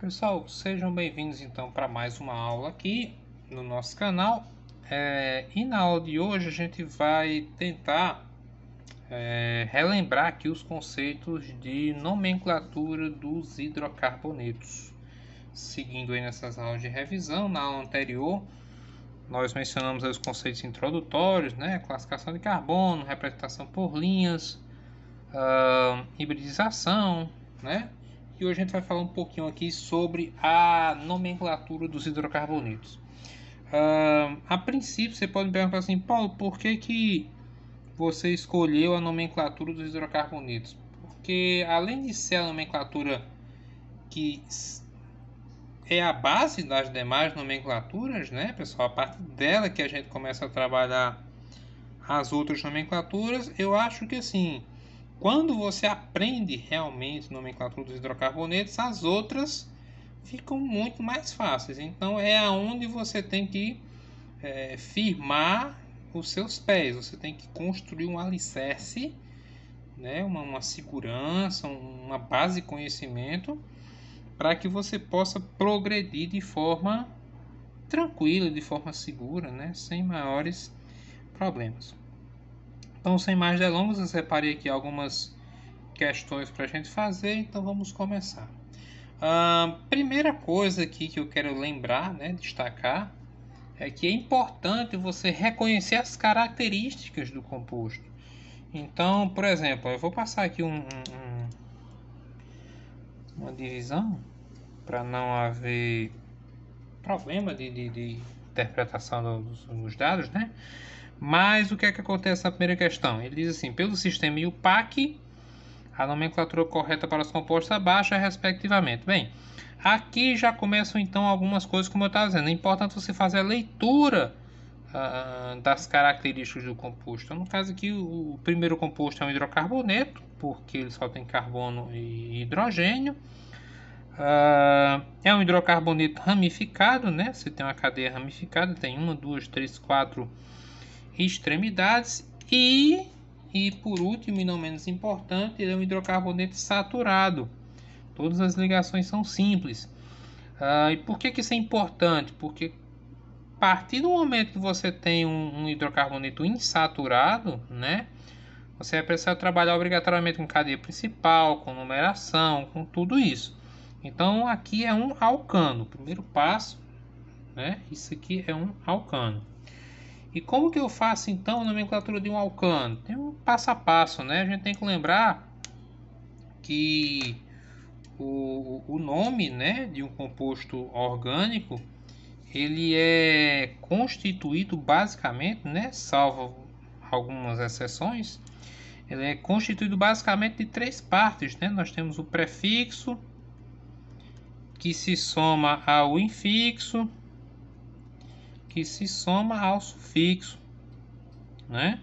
Pessoal, sejam bem-vindos então para mais uma aula aqui no nosso canal. E na aula de hoje a gente vai tentar relembrar aqui os conceitos de nomenclatura dos hidrocarbonetos. Seguindo aí nessas aulas de revisão, na aula anterior nós mencionamos os conceitos introdutórios, né? Classificação de carbono, representação por linhas, hibridização, né? E hoje a gente vai falar um pouquinho aqui sobre a nomenclatura dos hidrocarbonetos. A princípio você pode me perguntar assim, Paulo, por que você escolheu a nomenclatura dos hidrocarbonetos? Porque além de ser a nomenclatura que é a base das demais nomenclaturas, né, pessoal? A partir dela que a gente começa a trabalhar as outras nomenclaturas, eu acho que assim, quando você aprende realmente nomenclatura dos hidrocarbonetos, as outras ficam muito mais fáceis. Então é aonde você tem que firmar os seus pés. Você tem que construir um alicerce, né? uma segurança, uma base de conhecimento para que você possa progredir de forma tranquila, de forma segura, né? Sem maiores problemas. Então, sem mais delongas, eu separei aqui algumas questões para a gente fazer, então vamos começar. Primeira coisa aqui que eu quero lembrar, né, destacar, é que é importante você reconhecer as características do composto. Então, por exemplo, eu vou passar aqui uma divisão para não haver problema de interpretação dos dados, né? Mas o que é que acontece na primeira questão? Ele diz assim, pelo sistema IUPAC, a nomenclatura correta para os compostos abaixo é respectivamente. Bem, aqui já começam então algumas coisas, como eu estava dizendo. É importante você fazer a leitura das características do composto. Então, no caso aqui, o primeiro composto é um hidrocarboneto, porque ele só tem carbono e hidrogênio. É um hidrocarboneto ramificado, né? Você tem uma cadeia ramificada, tem 1, 2, 3, 4 extremidades. E por último, e não menos importante, ele é um hidrocarboneto saturado. Todas as ligações são simples. E por que isso é importante? Porque a partir do momento que você tem um hidrocarboneto insaturado, né, você vai precisar trabalhar obrigatoriamente com cadeia principal, com numeração, com tudo isso. Então aqui é um alcano. Primeiro passo, né, isso aqui é um alcano. E como que eu faço então a nomenclatura de um alcano? Tem um passo a passo, né? A gente tem que lembrar que o nome, né, de um composto orgânico, ele é constituído basicamente, né, salvo algumas exceções, ele é constituído basicamente de três partes, né? Nós temos o prefixo, que se soma ao infixo, que se soma ao sufixo, né?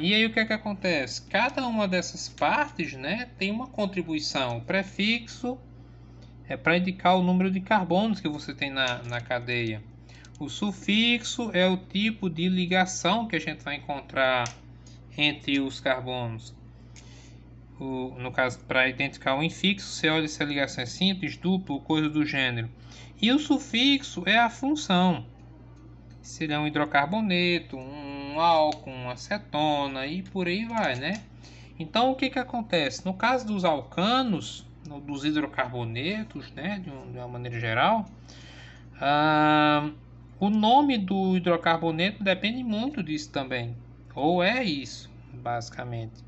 E aí o que é que acontece? Cada uma dessas partes, né, tem uma contribuição. O prefixo é para indicar o número de carbonos que você tem na cadeia. O sufixo é o tipo de ligação que a gente vai encontrar entre os carbonos. No caso, para identificar o infixo, você olha se a ligação é simples, dupla ou coisa do gênero. E o sufixo é a função. Se ele é um hidrocarboneto, um álcool, uma acetona e por aí vai, né? Então, o que acontece? No caso dos alcanos, dos hidrocarbonetos, né, de uma maneira geral, o nome do hidrocarboneto depende muito disso também. Ou é isso, basicamente.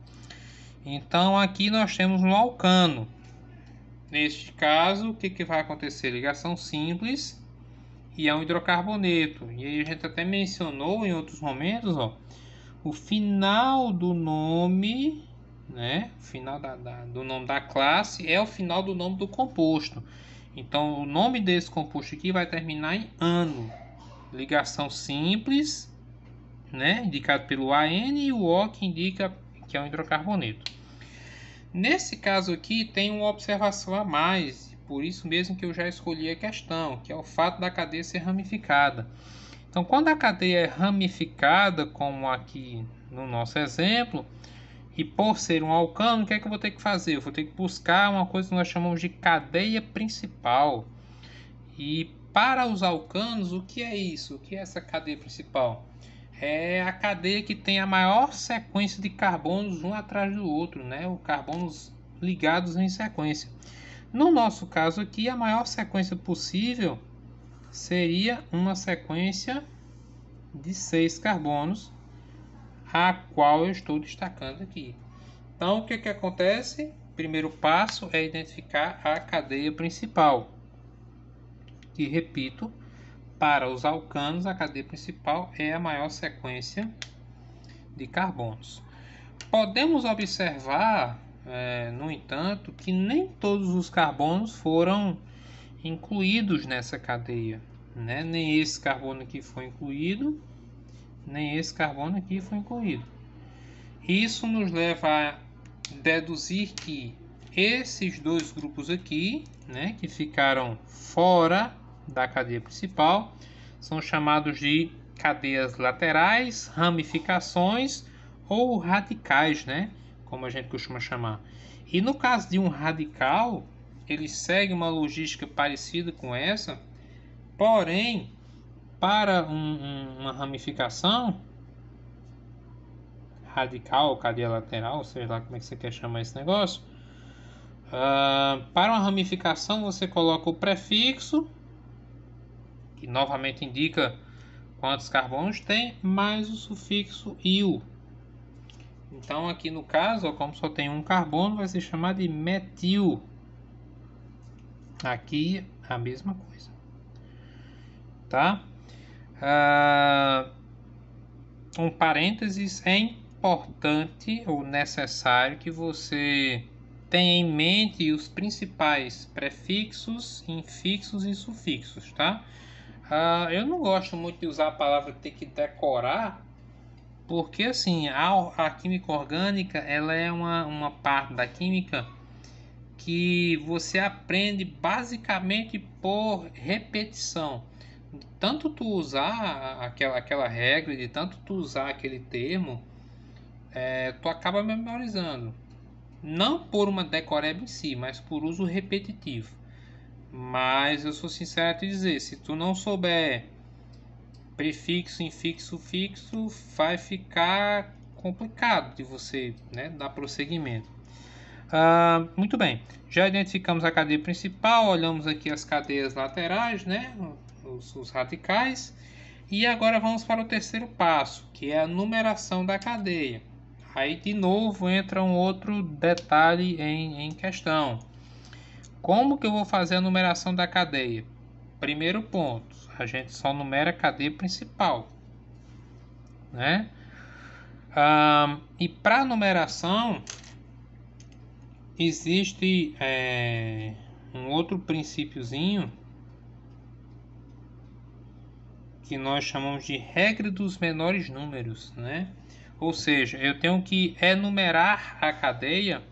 Então, aqui nós temos um alcano. Neste caso, o que vai acontecer? Ligação simples e é um hidrocarboneto. E aí a gente até mencionou em outros momentos, ó, o final do nome, né? O final do nome da classe é o final do nome do composto. Então o nome desse composto aqui vai terminar em ano. Ligação simples, né? Indicado pelo AN, e o O que indica que é um hidrocarboneto. Nesse caso aqui tem uma observação a mais. Por isso mesmo que eu já escolhi a questão, que é o fato da cadeia ser ramificada. Então, quando a cadeia é ramificada, como aqui no nosso exemplo, E por ser um alcano, o que é que eu vou ter que fazer? Eu vou ter que buscar uma coisa que nós chamamos de cadeia principal. E para os alcanos, o que é isso? O que é essa cadeia principal? É a cadeia que tem a maior sequência de carbonos um atrás do outro, né? Os carbonos ligados em sequência. No nosso caso aqui, a maior sequência possível seria uma sequência de 6 carbonos, a qual eu estou destacando aqui. Então, o que acontece? Primeiro passo é identificar a cadeia principal. E repito, para os alcanos, a cadeia principal é a maior sequência de carbonos. Podemos observar, no entanto, que nem todos os carbonos foram incluídos nessa cadeia, né? Nem esse carbono aqui foi incluído, nem esse carbono aqui foi incluído. Isso nos leva a deduzir que esses dois grupos aqui, né, que ficaram fora da cadeia principal, são chamados de cadeias laterais, ramificações ou radicais, né, como a gente costuma chamar. E no caso de um radical, ele segue uma logística parecida com essa, porém, para uma ramificação radical ou cadeia lateral, sei lá como é que você quer chamar esse negócio, para uma ramificação você coloca o prefixo, que novamente indica quantos carbonos tem, mais o sufixo -il. Então aqui no caso, como só tem um carbono, vai ser chamado de metil. Aqui a mesma coisa, tá? Um parênteses, é importante ou necessário que você tenha em mente os principais prefixos, infixos e sufixos, tá? Eu não gosto muito de usar a palavra ter que decorar, porque assim, a química orgânica, ela é uma parte da química que você aprende basicamente por repetição. De tanto tu usar aquela regra, de tanto tu usar aquele termo, tu acaba memorizando. Não por uma decoreba em si, mas por uso repetitivo. Mas eu sou sincero a te dizer, se tu não souber prefixo, infixo, sufixo, vai ficar complicado de você, né, dar prosseguimento. Muito bem, já identificamos a cadeia principal, olhamos aqui as cadeias laterais, né, os radicais, e agora vamos para o terceiro passo, que é a numeração da cadeia. Aí de novo entra um outro detalhe em questão. Como que eu vou fazer a numeração da cadeia? Primeiro ponto, a gente só numera a cadeia principal, né? E para a numeração existe um outro princípiozinho que nós chamamos de regra dos menores números, né? Ou seja, eu tenho que enumerar a cadeia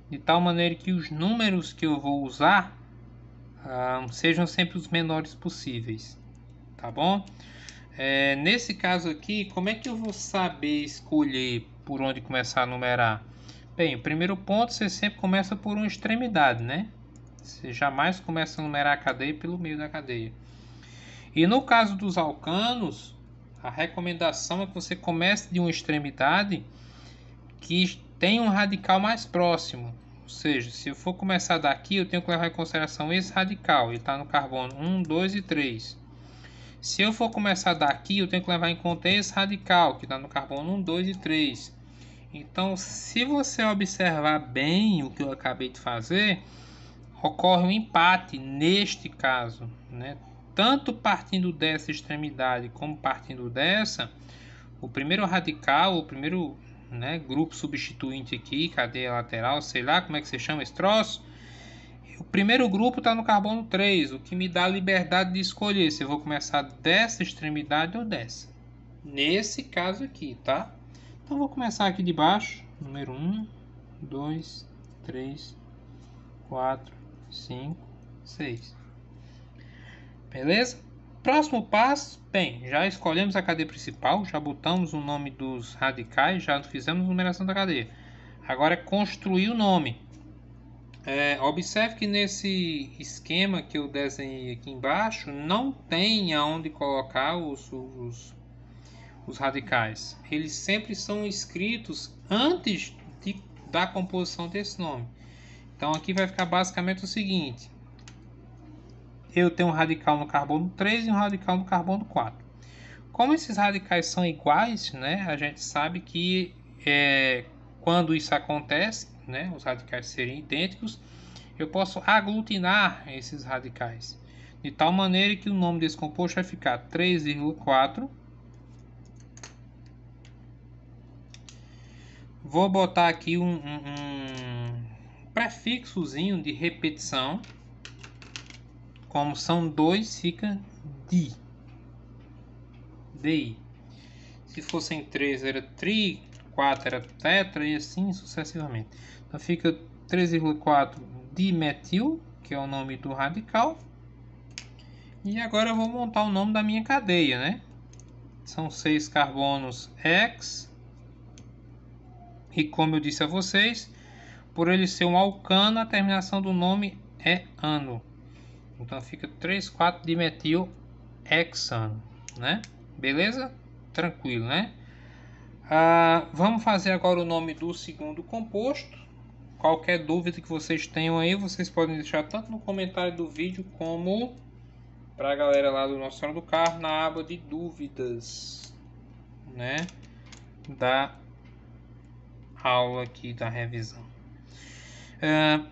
de tal maneira que os números que eu vou usar sejam sempre os menores possíveis, tá bom? Nesse caso aqui, como é que eu vou saber escolher por onde começar a numerar? Bem, o primeiro ponto, você sempre começa por uma extremidade, né? Você jamais começa a numerar a cadeia pelo meio da cadeia. E no caso dos alcanos, a recomendação é que você comece de uma extremidade que tem um radical mais próximo. Ou seja, se eu for começar daqui, eu tenho que levar em consideração esse radical. Ele está no carbono 1, 2 e 3. Se eu for começar daqui, eu tenho que levar em conta esse radical, que está no carbono 1, 2 e 3. Então, se você observar bem o que eu acabei de fazer, ocorre um empate neste caso, né? Tanto partindo dessa extremidade como partindo dessa, o primeiro radical, o primeiro, né, grupo substituinte aqui, cadeia lateral, sei lá como é que se chama esse troço, o primeiro grupo está no carbono 3, o que me dá a liberdade de escolher se eu vou começar dessa extremidade ou dessa. Nesse caso aqui, tá? Então vou começar aqui de baixo, número 1, 2, 3, 4, 5, 6. Beleza? Próximo passo, bem, já escolhemos a cadeia principal, já botamos o nome dos radicais, já fizemos a numeração da cadeia. Agora é construir o nome. Observe que nesse esquema que eu desenhei aqui embaixo, não tem aonde colocar os radicais. Eles sempre são escritos antes da composição desse nome. Então aqui vai ficar basicamente o seguinte. Eu tenho um radical no carbono 3 e um radical no carbono 4. Como esses radicais são iguais, né, a gente sabe que quando isso acontece, né, os radicais serem idênticos, eu posso aglutinar esses radicais. De tal maneira que o nome desse composto vai ficar 3,4. Vou botar aqui um prefixozinho de repetição. Como são 2, fica di. DI. Se fossem 3 era tri, 4 era tetra e assim sucessivamente. Então fica 3,4 dimetil, que é o nome do radical. E agora eu vou montar o nome da minha cadeia, né? São 6 carbonos X. E como eu disse a vocês, por ele ser um alcano, a terminação do nome é ano. Então fica 3,4 dimetil hexano, né? Beleza? Tranquilo, né? Vamos fazer agora o nome do segundo composto. Qualquer dúvida que vocês tenham aí, vocês podem deixar tanto no comentário do vídeo como para a galera lá do Nossa Senhora do Carmo na aba de dúvidas, né? Da aula aqui da revisão.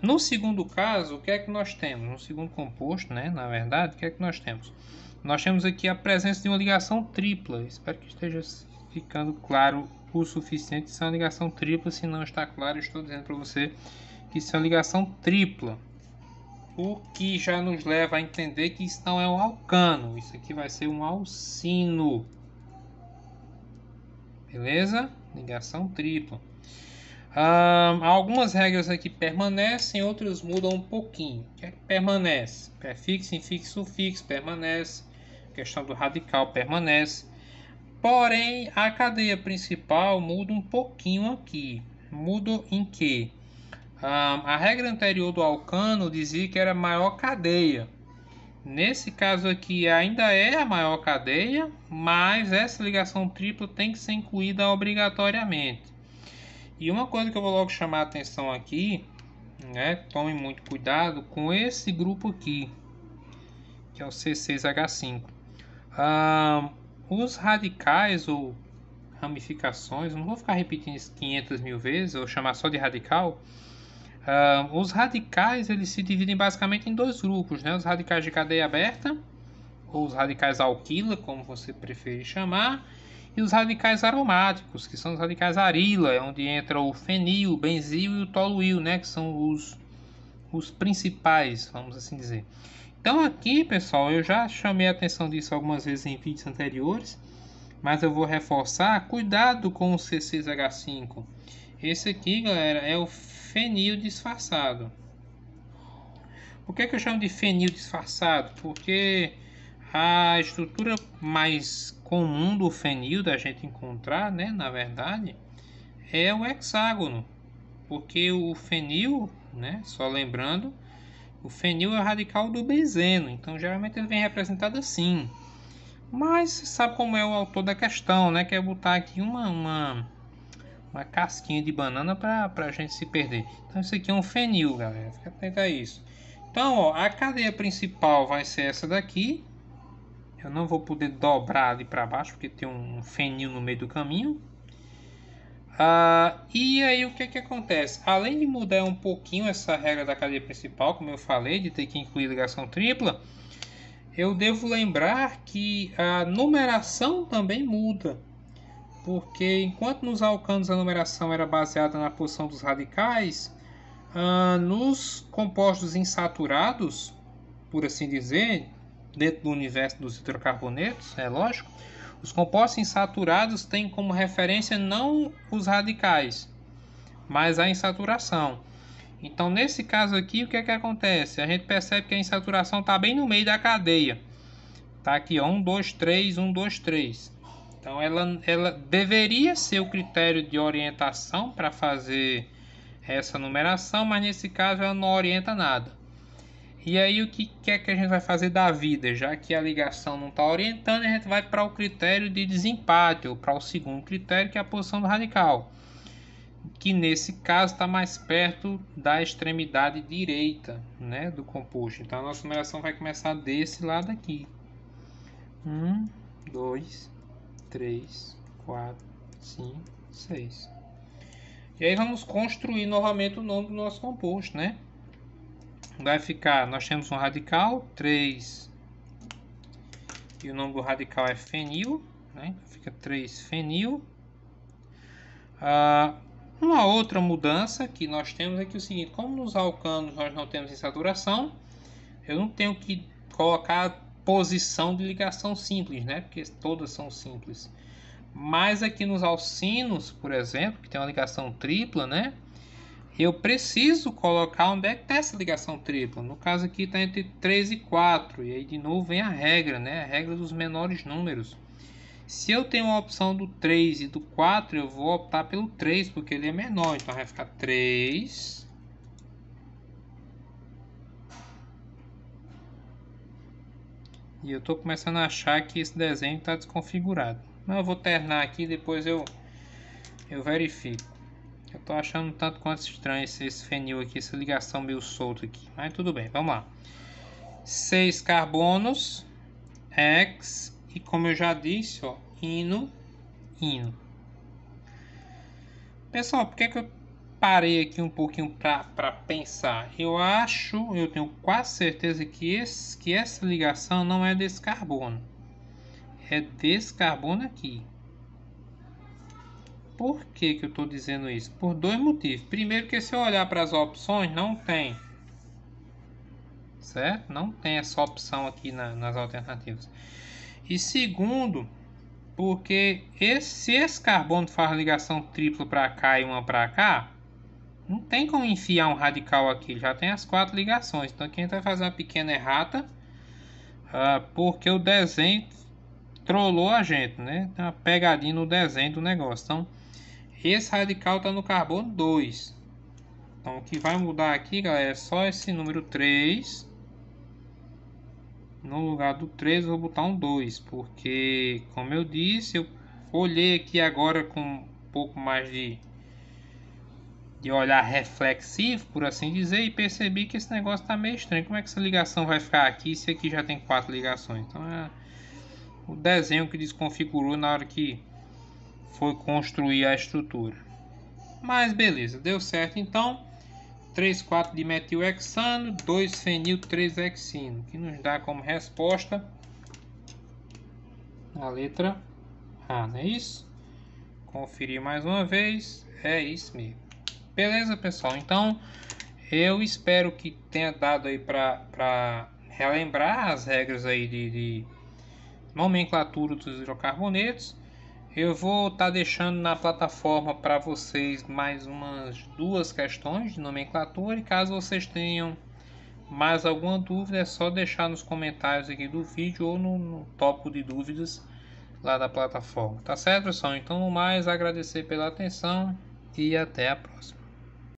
No segundo caso, o que é que nós temos? No segundo composto, né? Na verdade, o que é que nós temos? Nós temos aqui a presença de uma ligação tripla. Espero que esteja ficando claro o suficiente. Isso é uma ligação tripla. Se não está claro, estou dizendo para você que isso é uma ligação tripla. O que já nos leva a entender que isso não é um alcano. Isso aqui vai ser um alcino. Beleza? Ligação tripla. Algumas regras aqui permanecem, outras mudam um pouquinho. O que é que permanece? Prefixo, infixo, sufixo permanece. A questão do radical permanece. Porém, a cadeia principal muda um pouquinho aqui. Muda em que? A regra anterior do alcano dizia que era maior cadeia. Nesse caso aqui ainda é a maior cadeia, mas essa ligação tripla tem que ser incluída obrigatoriamente. E uma coisa que eu vou logo chamar a atenção aqui, né? Tome muito cuidado com esse grupo aqui, que é o C6H5. Os radicais ou ramificações, não vou ficar repetindo isso 500 mil vezes, eu vou chamar só de radical. Os radicais eles se dividem basicamente em dois grupos, né? Os radicais de cadeia aberta, ou os radicais alquila, como você preferir chamar, e os radicais aromáticos, que são os radicais arila, é onde entra o fenil, o benzil e o toluil, né? Que são os principais, vamos assim dizer. Então aqui, pessoal, eu já chamei a atenção disso algumas vezes em vídeos anteriores, mas eu vou reforçar, cuidado com o C6H5. Esse aqui, galera, é o fenil disfarçado. Por que eu chamo de fenil disfarçado? Porque a estrutura mais comum do fenil da gente encontrar, né, na verdade, é o hexágono. Porque o fenil, né, só lembrando, o fenil é o radical do benzeno, então geralmente ele vem representado assim. Mas você sabe como é o autor da questão, né? Quer botar aqui uma casquinha de banana para a gente se perder. Então isso aqui é um fenil, galera. Fica atento a isso. Então, ó, a cadeia principal vai ser essa daqui. Eu não vou poder dobrar ali para baixo porque tem um fenil no meio do caminho. E aí o que acontece? Além de mudar um pouquinho essa regra da cadeia principal, como eu falei, de ter que incluir ligação tripla, eu devo lembrar que a numeração também muda. Porque enquanto nos alcanos a numeração era baseada na posição dos radicais, nos compostos insaturados, por assim dizer, dentro do universo dos hidrocarbonetos, é lógico, os compostos insaturados têm como referência não os radicais, mas a insaturação. Então, nesse caso aqui, o que acontece? A gente percebe que a insaturação está bem no meio da cadeia. Está aqui, ó, 1, 2, 3, 1, 2, 3. Então, ela deveria ser o critério de orientação para fazer essa numeração, mas nesse caso ela não orienta nada. E aí o que é que a gente vai fazer da vida? Já que a ligação não está orientando, a gente vai para o critério de desempate, ou para o segundo critério, que é a posição do radical, que nesse caso está mais perto da extremidade direita, né, do composto. Então a nossa numeração vai começar desse lado aqui. 1, 2, 3, 4, 5, 6. E aí vamos construir novamente o nome do nosso composto, né? Vai ficar, nós temos um radical, 3, e o nome do radical é fenil, né? Fica 3-fenil. Uma outra mudança que nós temos é que o seguinte, como nos alcanos nós não temos insaturação, eu não tenho que colocar a posição de ligação simples, né? Porque todas são simples. Mas aqui nos alcinos, por exemplo, que tem uma ligação tripla, né? Eu preciso colocar onde é que está essa ligação tripla. No caso aqui está entre 3 e 4. E aí de novo vem a regra, né? A regra dos menores números. Se eu tenho a opção do 3 e do 4, eu vou optar pelo 3, porque ele é menor. Então vai ficar 3. E eu estou começando a achar que esse desenho está desconfigurado. Mas eu vou terminar aqui e depois eu verifico. Eu tô achando um tanto quanto estranho esse fenil aqui, essa ligação meio solta aqui. Mas tudo bem, vamos lá. 6 carbonos, X, e como eu já disse, ó, ino. Pessoal, por que eu parei aqui um pouquinho para pensar? Eu tenho quase certeza que essa ligação não é desse carbono. É desse carbono aqui. Por que eu estou dizendo isso? Por dois motivos. Primeiro, que se eu olhar para as opções, não tem. Certo? Não tem essa opção aqui nas alternativas. E segundo, porque se esse carbono faz ligação tripla para cá e uma para cá, não tem como enfiar um radical aqui. Já tem as 4 ligações. Então aqui a gente vai fazer uma pequena errata. Porque o desenho trollou a gente, né? Tem uma pegadinha no desenho do negócio. Então, esse radical está no carbono 2. Então, o que vai mudar aqui, galera, é só esse número 3. No lugar do 3, eu vou botar um 2. Porque, como eu disse, eu olhei aqui agora com um pouco mais de olhar reflexivo, por assim dizer, e percebi que esse negócio está meio estranho. Como é que essa ligação vai ficar aqui se aqui já tem 4 ligações? Então, é o desenho que desconfigurou na hora que foi construir a estrutura. Mas beleza, deu certo então. 3,4 de metilhexano, 2-fenil 3-hexino, que nos dá como resposta a letra A, não é isso? Conferir mais uma vez, é isso mesmo. Beleza, pessoal? Então, eu espero que tenha dado aí para relembrar as regras aí de nomenclatura dos hidrocarbonetos. Eu vou estar deixando na plataforma para vocês mais umas 2 questões de nomenclatura, e caso vocês tenham mais alguma dúvida é só deixar nos comentários aqui do vídeo ou no tópico de dúvidas lá da plataforma. Tá certo, pessoal? Então, no mais, agradecer pela atenção e até a próxima.